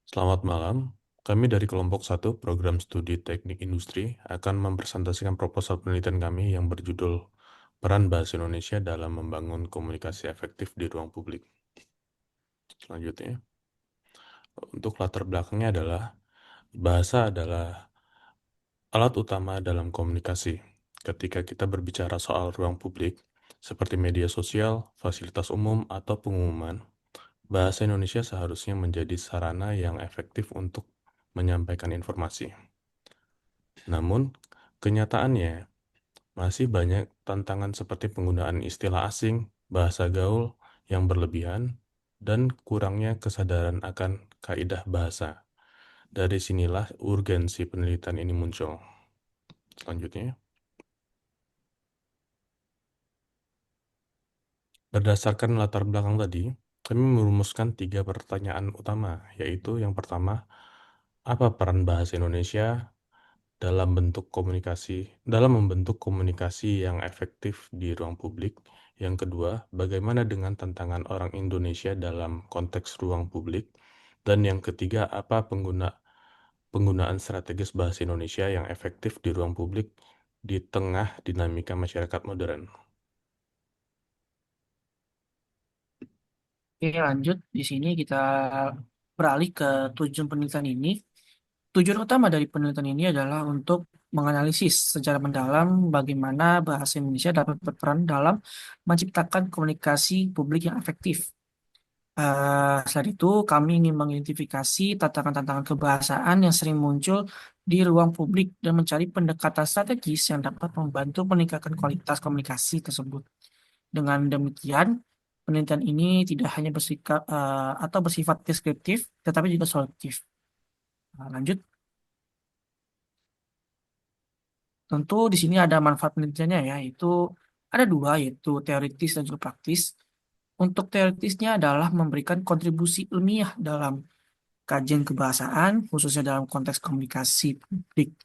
Selamat malam. Kami dari kelompok 1 Program Studi Teknik Industri akan mempresentasikan proposal penelitian kami yang berjudul Peran Bahasa Indonesia dalam Membangun Komunikasi Efektif di Ruang Publik. Selanjutnya, untuk latar belakangnya adalah bahasa adalah alat utama dalam komunikasi. Ketika kita berbicara soal ruang publik, seperti media sosial, fasilitas umum, atau pengumuman, bahasa Indonesia seharusnya menjadi sarana yang efektif untuk menyampaikan informasi. Namun, kenyataannya masih banyak tantangan seperti penggunaan istilah asing, bahasa gaul yang berlebihan, dan kurangnya kesadaran akan kaidah bahasa. Dari sinilah urgensi penelitian ini muncul. Selanjutnya, berdasarkan latar belakang tadi, kami merumuskan 3 pertanyaan utama, yaitu yang pertama, apa peran bahasa Indonesia dalam membentuk komunikasi yang efektif di ruang publik. Yang kedua, bagaimana dengan tantangan orang Indonesia dalam konteks ruang publik? Dan yang ketiga, apa penggunaan strategis bahasa Indonesia yang efektif di ruang publik di tengah dinamika masyarakat modern? Oke, lanjut. Di sini kita beralih ke tujuan penelitian ini. Tujuan utama dari penelitian ini adalah untuk menganalisis secara mendalam bagaimana bahasa Indonesia dapat berperan dalam menciptakan komunikasi publik yang efektif. Selain itu, kami ingin mengidentifikasi tantangan-tantangan kebahasaan yang sering muncul di ruang publik dan mencari pendekatan strategis yang dapat membantu meningkatkan kualitas komunikasi tersebut. Dengan demikian, penelitian ini tidak hanya bersifat deskriptif, tetapi juga solutif. Lanjut, tentu di sini ada manfaat penelitiannya ya, yaitu ada dua, yaitu teoritis dan juga praktis. Untuk teoritisnya adalah memberikan kontribusi ilmiah dalam kajian kebahasaan, khususnya dalam konteks komunikasi publik.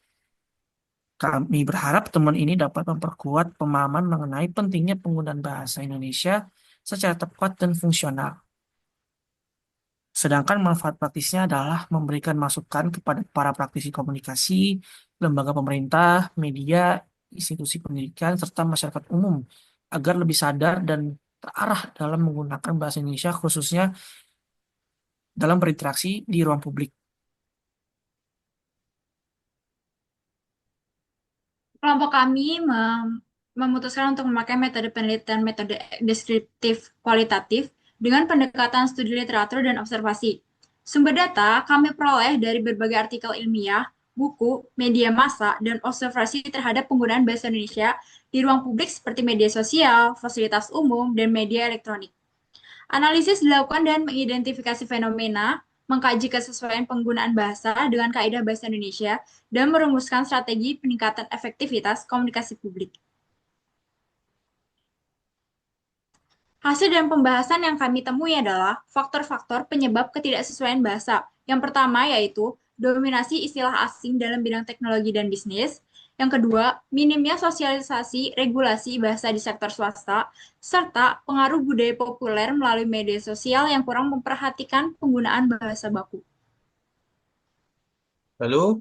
Kami berharap temuan ini dapat memperkuat pemahaman mengenai pentingnya penggunaan bahasa Indonesia secara tepat dan fungsional. Sedangkan manfaat praktisnya adalah memberikan masukan kepada para praktisi komunikasi, lembaga pemerintah, media, institusi pendidikan, serta masyarakat umum agar lebih sadar dan terarah dalam menggunakan bahasa Indonesia khususnya dalam berinteraksi di ruang publik. Kelompok kami memutuskan untuk memakai metode penelitian metode deskriptif kualitatif dengan pendekatan studi literatur dan observasi. Sumber data kami peroleh dari berbagai artikel ilmiah, buku, media massa, dan observasi terhadap penggunaan bahasa Indonesia di ruang publik seperti media sosial, fasilitas umum, dan media elektronik. Analisis dilakukan dan mengidentifikasi fenomena, mengkaji kesesuaian penggunaan bahasa dengan kaidah bahasa Indonesia, dan merumuskan strategi peningkatan efektivitas komunikasi publik. Hasil dan pembahasan yang kami temui adalah faktor-faktor penyebab ketidaksesuaian bahasa. Yang pertama yaitu dominasi istilah asing dalam bidang teknologi dan bisnis. Yang kedua, minimnya sosialisasi regulasi bahasa di sektor swasta, serta pengaruh budaya populer melalui media sosial yang kurang memperhatikan penggunaan bahasa baku. Lalu,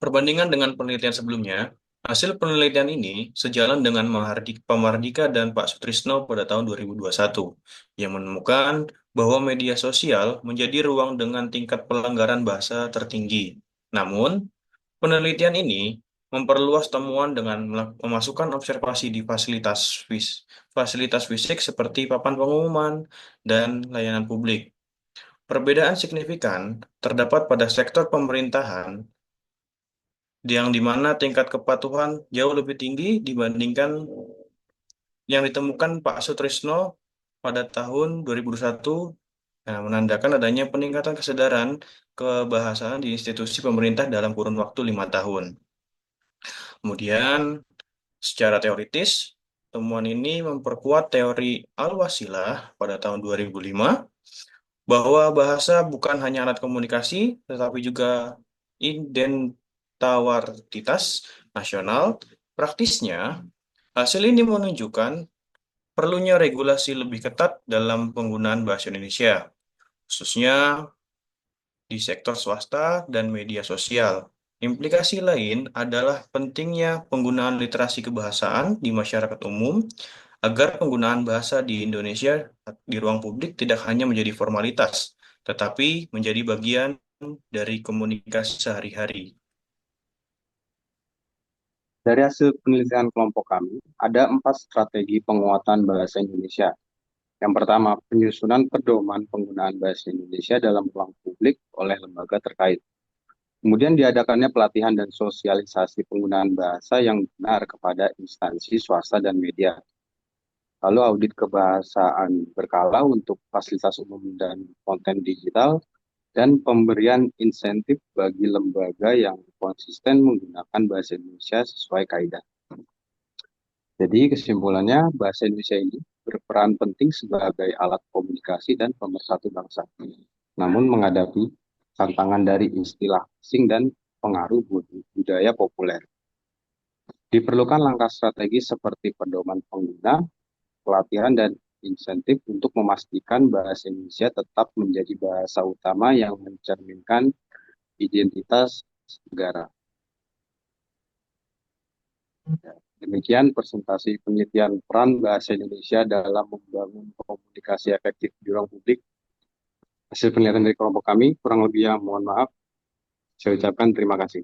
perbandingan dengan penelitian sebelumnya, hasil penelitian ini sejalan dengan Pak Mardika dan Pak Sutrisno pada tahun 2021, yang menemukan bahwa media sosial menjadi ruang dengan tingkat pelanggaran bahasa tertinggi. Namun, penelitian ini memperluas temuan dengan memasukkan observasi di fasilitas fisik seperti papan pengumuman dan layanan publik. Perbedaan signifikan terdapat pada sektor pemerintahan yang di mana tingkat kepatuhan jauh lebih tinggi dibandingkan yang ditemukan Pak Sutrisno pada tahun 2001, menandakan adanya peningkatan kesadaran kebahasaan di institusi pemerintah dalam kurun waktu 5 tahun. Kemudian, secara teoritis, temuan ini memperkuat teori al-wasilah pada tahun 2005 bahwa bahasa bukan hanya alat komunikasi, tetapi juga identitas nasional. Praktisnya, hasil ini menunjukkan perlunya regulasi lebih ketat dalam penggunaan bahasa Indonesia, khususnya di sektor swasta dan media sosial. Implikasi lain adalah pentingnya penggunaan literasi kebahasaan di masyarakat umum agar penggunaan bahasa di Indonesia di ruang publik tidak hanya menjadi formalitas, tetapi menjadi bagian dari komunikasi sehari-hari. Dari hasil penelitian kelompok kami, ada 4 strategi penguatan bahasa Indonesia. Yang pertama, penyusunan pedoman penggunaan bahasa Indonesia dalam ruang publik oleh lembaga terkait. Kemudian diadakannya pelatihan dan sosialisasi penggunaan bahasa yang benar kepada instansi swasta dan media. Lalu audit kebahasaan berkala untuk fasilitas umum dan konten digital, dan pemberian insentif bagi lembaga yang konsisten menggunakan bahasa Indonesia sesuai kaidah. Jadi kesimpulannya, bahasa Indonesia ini berperan penting sebagai alat komunikasi dan pemersatu bangsa. Namun menghadapi tantangan dari istilah asing dan pengaruh budaya populer. Diperlukan langkah strategis seperti pedoman pengguna, pelatihan, dan insentif untuk memastikan bahasa Indonesia tetap menjadi bahasa utama yang mencerminkan identitas negara. Demikian presentasi penelitian peran bahasa Indonesia dalam membangun komunikasi efektif di ruang publik. Hasil penelitian dari kelompok kami, kurang lebih mohon maaf. Saya ucapkan terima kasih.